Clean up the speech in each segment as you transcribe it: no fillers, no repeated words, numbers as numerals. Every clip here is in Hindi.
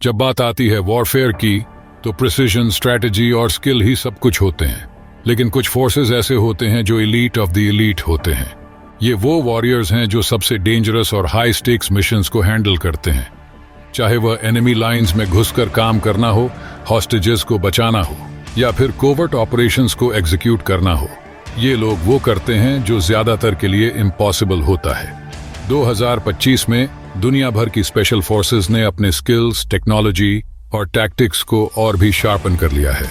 जब बात आती है वॉरफेयर की तो प्रिसिजन, स्ट्रैटेजी और स्किल ही सब कुछ होते हैं। लेकिन कुछ फोर्सेस ऐसे होते हैं जो एलीट ऑफ द एलीट होते हैं। ये वो वॉरियर्स हैं जो सबसे डेंजरस और हाई स्टेक्स मिशंस को हैंडल करते हैं, चाहे वह एनिमी लाइंस में घुसकर काम करना हो, हॉस्टेजेस को बचाना हो या फिर कोवर्ट ऑपरेशंस को एग्जीक्यूट करना हो। ये लोग वो करते हैं जो ज्यादातर के लिए इम्पॉसिबल होता है। 2025 में दुनिया भर की स्पेशल फोर्सेस ने अपने स्किल्स, टेक्नोलॉजी और टैक्टिक्स को और भी शार्पन कर लिया है।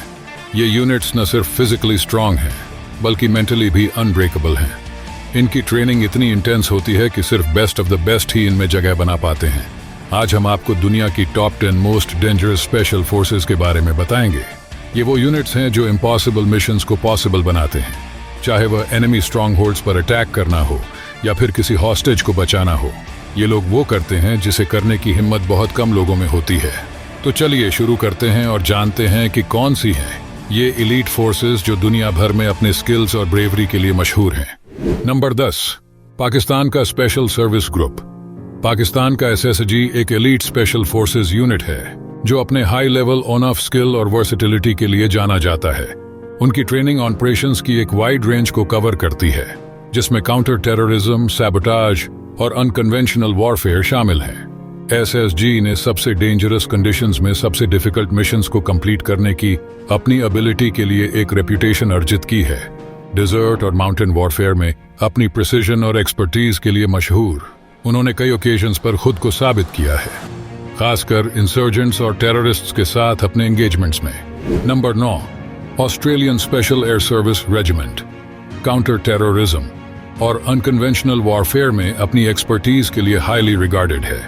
ये यूनिट्स न सिर्फ फिजिकली स्ट्रांग हैं बल्कि मेंटली भी अनब्रेकेबल हैं। इनकी ट्रेनिंग इतनी इंटेंस होती है कि सिर्फ बेस्ट ऑफ द बेस्ट ही इनमें जगह बना पाते हैं। आज हम आपको दुनिया की top 10 most dangerous special forces के बारे में बताएंगे। ये वो यूनिट्स हैं जो इम्पॉसिबल मिशंस को पॉसिबल बनाते हैं, चाहे वह एनिमी स्ट्रांग होल्ड्स पर अटैक करना हो या फिर किसी हॉस्टेज को बचाना हो। ये लोग वो करते हैं जिसे करने की हिम्मत बहुत कम लोगों में होती है। तो चलिए शुरू करते हैं और जानते हैं कि कौन सी हैं ये एलीट फोर्सेस जो दुनिया भर में अपने स्किल्स और ब्रेवरी के लिए मशहूर हैं। नंबर 10, पाकिस्तान का स्पेशल सर्विस ग्रुप। पाकिस्तान का एसएसजी एक एलीट स्पेशल फोर्सेस यूनिट है जो अपने high level on off skill और वर्सेटिलिटी के लिए जाना जाता है। उनकी ट्रेनिंग ऑपरेशंस की एक वाइड रेंज को कवर करती है, जिसमें काउंटर टेररिज्म, सैबोटाज और अनकन्वेंशनल वॉरफेयर शामिल हैं। एसएसजी ने सबसे डेंजरस कंडीशंस में सबसे डिफिकल्ट मिशंस को कंप्लीट करने की अपनी एबिलिटी के लिए एक रेप्यूटेशन अर्जित की है। डिजर्ट और माउंटेन वॉरफेयर में अपनी प्रिसिजन और एक्सपर्टीज के लिए मशहूर, उन्होंने कई ओकेजन्स पर खुद को साबित किया है, खासकर इंसर्जेंट्स और टेररिस्ट्स के साथ अपने एंगेजमेंट्स में। Number 9, Australian special air service regiment. Counter terrorism और अनकन्वेंशनल वॉरफेयर में अपनी एक्सपर्टीज के लिए हाईली रिगार्डेड है।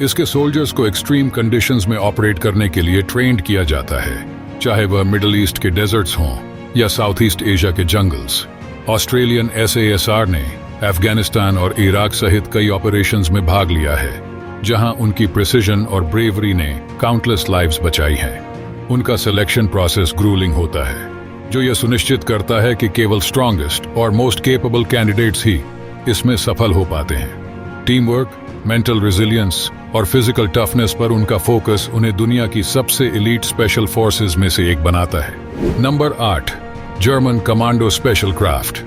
इसके सोल्जर्स को एक्सट्रीम कंडीशंस में ऑपरेट करने के लिए ट्रेंड किया जाता है, चाहे वह मिडिल ईस्ट के डेजर्ट्स हों या साउथ ईस्ट एशिया के जंगल्स। ऑस्ट्रेलियन एसएएसआर ने अफगानिस्तान और इराक सहित कई ऑपरेशंस में भाग लिया है, जहां उनकी प्रिसिजन और ब्रेवरी ने काउंटलेस लाइव्स बचाई हैं। उनका सिलेक्शन प्रोसेस ग्रूलिंग होता है, जो यह सुनिश्चित करता है कि केवल स्ट्रॉन्गेस्ट और मोस्ट केपेबल कैंडिडेट्स ही इसमें सफल हो पाते हैं। टीम वर्क, मेंटल रेजिलियंस और फिजिकल टफनेस पर उनका फोकस उन्हें दुनिया की सबसे एलीट स्पेशल फोर्सेस में से एक बनाता है। Number 8, German commando special craft.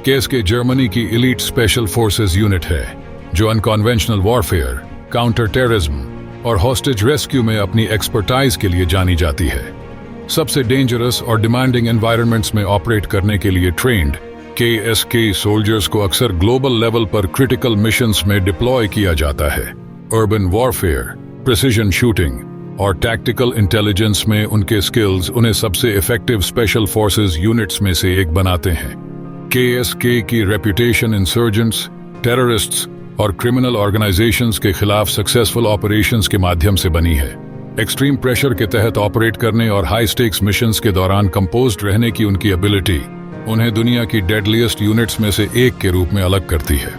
KSK Germany की एलीट स्पेशल फोर्सेस यूनिट है जो अनकन्वेंशनल वॉरफेयर, काउंटर टेररिज्म और हॉस्टेज रेस्क्यू में अपनी एक्सपर्टाइज के लिए जानी जाती है। सबसे डेंजरस और डिमांडिंग एनवायरनमेंट्स में ऑपरेट करने के लिए ट्रेंड केएसके सोल्जर्स को अक्सर ग्लोबल लेवल पर क्रिटिकल मिशंस में डिप्लॉय किया जाता है। अर्बन वॉरफेयर, प्रिसिजन शूटिंग और टैक्टिकल इंटेलिजेंस में उनके स्किल्स उन्हें सबसे इफेक्टिव स्पेशल फोर्सेस यूनिट्स में से एक बनाते हैं। केएसके की रेपुटेशन इंसर्जेंट्स, टेररिस्ट्स और क्रिमिनल ऑर्गेनाइजेशंस के खिलाफ सक्सेसफुल ऑपरेशंस के माध्यम से बनी है। एक्सट्रीम प्रेशर के तहत ऑपरेट करने और हाई स्टेक्स मिशंस के दौरान कंपोज्ड रहने की उनकी एबिलिटी उन्हें दुनिया की डेडलीस्ट यूनिट्स में से एक के रूप में अलग करती है।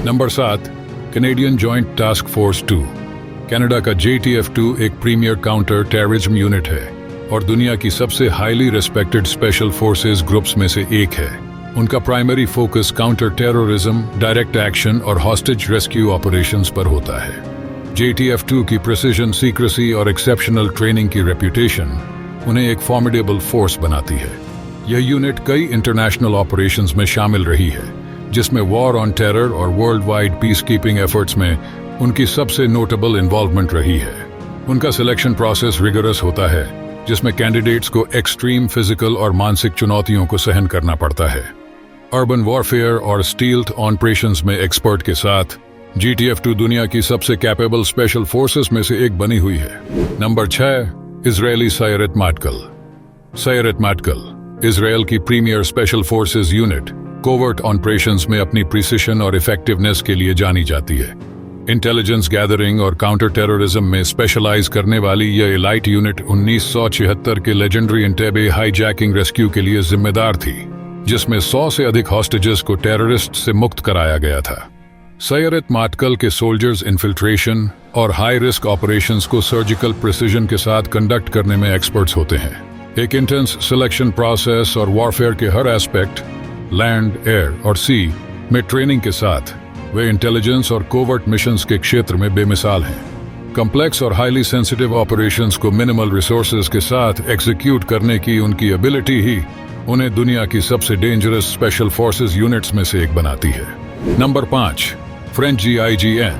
Number 7, Canadian joint task force 2। Canada का JTF-2 एक प्रीमियर काउंटर टेररिज्म यूनिट है और दुनिया की सबसे highly respected special forces groups में से एक है। उनका primary focus counter terrorism, direct action और हॉस्टेज रेस्क्यू ऑपरेशंस पर होता है। JTF-2 की प्रिसिजन, सीक्रेसी और एक्सेप्शनल ट्रेनिंग की रेप्यूटेशन उन्हें एक फॉर्मिडेबल फोर्स बनाती है। यह यूनिट कई इंटरनेशनल ऑपरेशंस में शामिल रही है, जिसमें वॉर ऑन टेरर और world wide peace keeping efforts में उनकी सबसे नोटेबल इन्वॉल्वमेंट रही है। उनका सिलेक्शन प्रोसेस रिगरस होता है, जिसमें कैंडिडेट्स को एक्सट्रीम फिजिकल और मानसिक चुनौतियों को सहन करना पड़ता है। अर्बन वॉरफेयर और स्टील्थ ऑपरेशंस में एक्सपर्ट के साथ JTF-2 दुनिया की सबसे कैपेबल स्पेशल फोर्सेस में से एक बनी हुई है। Number 6, Israeli Sayeret Matkal. Sayeret Matkal Israel की premier special forces unit covert operations में अपनी प्रिसिशन और इफेक्टिवनेस के लिए जानी जाती है। इंटेलिजेंस गैदरिंग और काउंटर टेररिज्म में स्पेशलाइज करने वाली यह एलाइट यूनिट 1976 के लेजेंडरी एंटेबे हाईजैकिंग रेस्क्यू के लिए जिम्मेदार थी, जिसमें 100 से अधिक हॉस्टेजेस को टेररिस्ट से मुक्त कराया गया था। सायरत माटकल के सोल्जर्स इन्फिल्ट्रेशन और हाई रिस्क ऑपरेशंस को सर्जिकल प्रिसिजन के साथ कंडक्ट करने में एक्सपर्ट्स होते हैं। एक इंटेंस सिलेक्शन प्रोसेस और वॉरफेयर के हर एस्पेक्ट, लैंड, एयर और सी में ट्रेनिंग के साथ वे इंटेलिजेंस और कोवर्ट मिशंस के क्षेत्र में बेमिसाल हैं। कॉम्प्लेक्स और हाईली सेंसिटिव ऑपरेशंस को मिनिमल रिसोर्सेज के साथ एग्जीक्यूट करने की उनकी एबिलिटी ही उन्हें दुनिया की सबसे डेंजरस स्पेशल फोर्सेस यूनिट्स में से एक बनाती है। Number 5, French GIGN।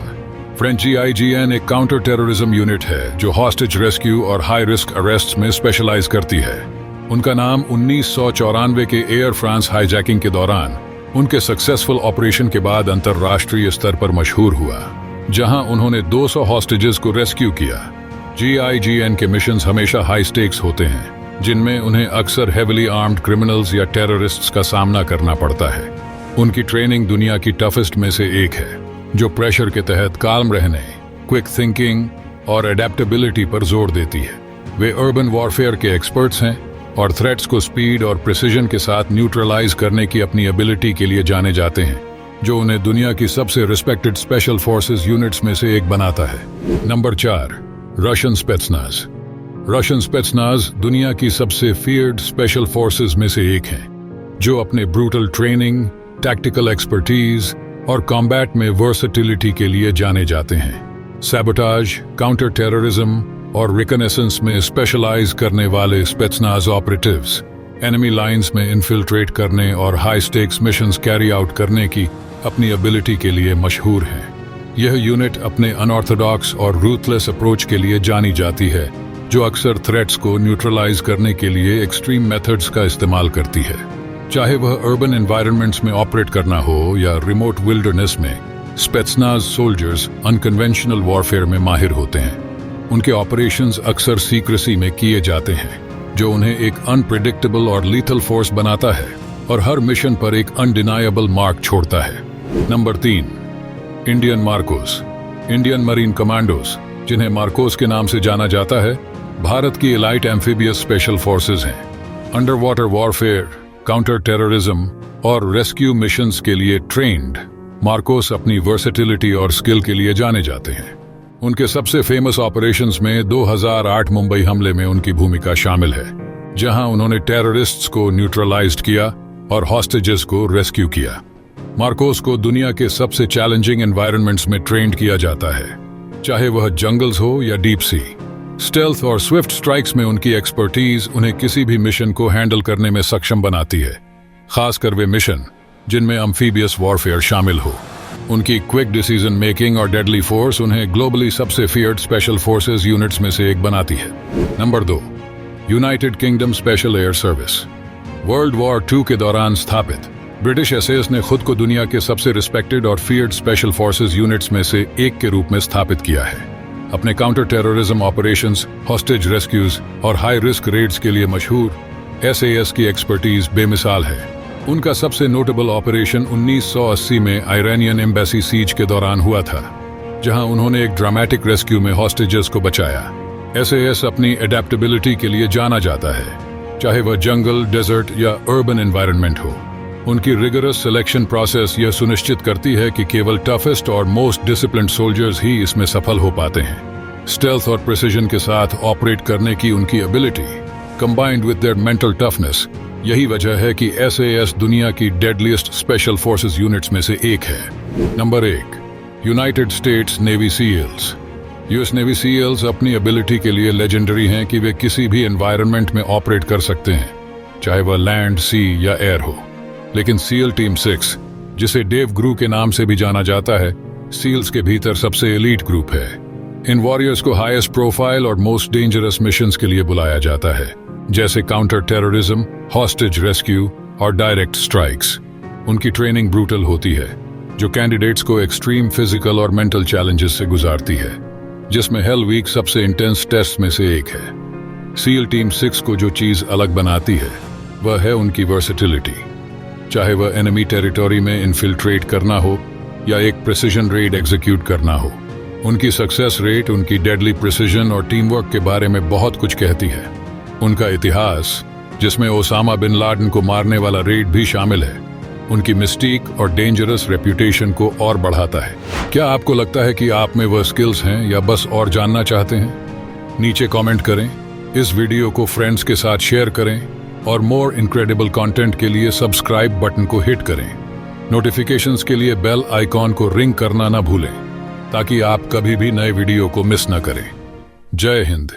French GIGN एक काउंटर टेररिज्म यूनिट है जो हॉस्टेज रेस्क्यू और हाई रिस्क अरेस्ट में स्पेशलाइज करती है। उनका नाम 1994 के एयर फ्रांस हाईजैकिंग के दौरान उनके सक्सेसफुल ऑपरेशन के बाद अंतर्राष्ट्रीय स्तर पर मशहूर हुआ, जहां उन्होंने 200 हॉस्टेजेस को रेस्क्यू किया। GIGN के मिशंस हमेशा हाई स्टेक्स होते हैं, जिनमें उन्हें अक्सर हेविली आर्म्ड क्रिमिनल्स या टेररिस्ट्स का सामना करना पड़ता है। उनकी ट्रेनिंग दुनिया की टफेस्ट में से एक है, जो प्रेशर के तहत काल्म रहने, क्विक थिंकिंग और एडेप्टेबिलिटी पर जोर देती है। वे अर्बन वॉरफेयर के एक्सपर्ट्स हैं और थ्रेट्स को स्पीड और प्रिसीजन के साथ न्यूट्रलाइज करने की अपनी एबिलिटी के लिए जाने जाते हैं, जो उन्हें दुनिया की सबसे रिस्पेक्टेड स्पेशल फोर्सेस यूनिट्स में से एक बनाता है। Number 4, Russian Spetsnaz. Russian Spetsnaz दुनिया की सबसे फियर्ड स्पेशल फोर्सेस में से एक हैं, जो अपने ब्रूटल ट्रेनिंग, टैक्टिकल एक्सपर्टीज और कॉम्बैट में वर्सेटिलिटी के लिए जाने जाते हैं। सैबोटाज, काउंटर टेररिज्म और रिकनेसेंस में स्पेशलाइज करने वाले स्पेत्सनाज ऑपरेटिव्स एनिमी लाइंस में इन्फिल्ट्रेट करने और high stakes missions carry out करने की अपनी एबिलिटी के लिए मशहूर है। यह यूनिट अपने अनऑर्थोडॉक्स और रूथलेस अप्रोच के लिए जानी जाती है, जो अक्सर थ्रेट्स को न्यूट्रलाइज करने के लिए एक्सट्रीम मेथड्स का इस्तेमाल करती है। चाहे वह अर्बन एनवायरनमेंट्स में ऑपरेट करना हो या रिमोट विल्डरनेस में, स्पेत्सनाज सोल्जर्स अनकन्वेंशनल वॉरफेयर में माहिर होते हैं। उनके ऑपरेशंस अक्सर सीक्रेसी में किए जाते हैं, जो उन्हें एक अनप्रेडिक्टेबल और लीथल फोर्स बनाता है और हर मिशन पर एक अनडिनायबल मार्क छोड़ता है। Number 3, Indian Marcos. Indian marine commandos, जिन्हें मार्कोस के नाम से जाना जाता है, भारत की एलाइट एम्फीबियस स्पेशल फोर्सेज हैं। Under water warfare, counter terrorism और रेस्क्यू मिशंस के लिए ट्रेन्ड मार्कोस अपनी वर्सेटिलिटी और स्किल के लिए जाने जाते हैं। उनके सबसे फेमस ऑपरेशंस में 2008 मुंबई हमले में उनकी भूमिका शामिल है, जहां उन्होंने टेररिस्ट्स को न्यूट्रलाइज्ड किया और हॉस्टेजेस को रेस्क्यू किया। मार्कोस को दुनिया के सबसे चैलेंजिंग एनवायरनमेंट्स में ट्रेंड किया जाता है, चाहे वह जंगल्स हो या डीप सी। स्टेल्थ और स्विफ्ट स्ट्राइक्स में उनकी एक्सपर्टीज उन्हें किसी भी मिशन को हैंडल करने में सक्षम बनाती है, खासकर वे मिशन जिनमें अम्फीबियस वॉरफेयर शामिल हो। उनकी क्विक डिसीजन मेकिंग और डेडली फोर्स उन्हें ग्लोबली सबसे फियर्ड स्पेशल फोर्सेस यूनिट्स में से एक बनाती है। Number 2, United kingdom special air service. World war II के दौरान स्थापित ब्रिटिश एसएस ने खुद को दुनिया के सबसे रिस्पेक्टेड और फियर्ड स्पेशल फोर्सेस यूनिट्स में से एक के रूप में स्थापित किया है। अपने counter terrorism operations, hostage rescues और हाई रिस्क रेड्स के लिए मशहूर एसएस की एक्सपर्टीज बेमिसाल है। उनका सबसे नोटेबल ऑपरेशन 1980 में आयरनियन एम्बेसी सीज के दौरान हुआ था, जहां उन्होंने एक ड्रामेटिक रेस्क्यू में हॉस्टेजेस को बचाया। एसएस अपनी एडेप्टेबिलिटी के लिए जाना जाता है, चाहे वह जंगल, डेजर्ट या अर्बन एनवायरनमेंट हो। उनकी रिगरस सिलेक्शन प्रोसेस यह सुनिश्चित करती है कि केवल टफेस्ट और मोस्ट डिसिप्लिन्ड सोल्जर्स ही इसमें सफल हो पाते हैं। स्टेल्थ और प्रिसिजन के साथ ऑपरेट करने की उनकी ability, combined with their mental toughness, यही वजह है कि एसएस दुनिया की डेडलीस्ट स्पेशल फोर्सेस यूनिट्स में से एक है। Number 1, United States Navy SEALs. US Navy SEALs अपनी एबिलिटी के लिए लेजेंडरी हैं कि वे किसी भी एनवायरनमेंट में ऑपरेट कर सकते हैं, चाहे वह लैंड, सी या एयर हो। लेकिन सील टीम 6, जिसे डेव ग्रू के नाम से भी जाना जाता है, सील्स के भीतर सबसे एलीट ग्रुप है। इन वॉरियर्स को हाईएस्ट प्रोफाइल और मोस्ट डेंजरस मिशंस के लिए बुलाया जाता है, जैसे काउंटर टेररिज्म, हॉस्टेज रेस्क्यू और डायरेक्ट स्ट्राइक्स। उनकी ट्रेनिंग ब्रूटल होती है, जो कैंडिडेट्स को एक्सट्रीम फिजिकल और मेंटल चैलेंजेस से गुजारती है, जिसमें हेल वीक सबसे इंटेंस टेस्ट में से एक है। सील टीम 6 को जो चीज अलग बनाती है वह है उनकी वर्सेटिलिटी। चाहे वह एनिमी टेरिटोरी में इन्फिल्ट्रेट करना हो या एक प्रिसिजन रेड एग्जीक्यूट करना हो, उनकी सक्सेस रेट उनकी डेडली प्रिसिजन और टीम वर्क के बारे में बहुत कुछ कहती है। उनका इतिहास, जिसमें ओसामा बिन लादेन को मारने वाला रेड भी शामिल है, उनकी मिस्टीक और डेंजरस रेप्यूटेशन को और बढ़ाता है। क्या आपको लगता है कि आप में वह स्किल्स हैं या बस और जानना चाहते हैं? नीचे कमेंट करें, इस वीडियो को फ्रेंड्स के साथ शेयर करें और मोर इनक्रेडिबल कंटेंट के लिए सब्सक्राइब बटन को हिट करें। नोटिफिकेशंस के लिए बेल आइकॉन को रिंग करना ना भूलें। ताकि आप कभी भी नए वीडियो को मिस न करें। जय हिंद।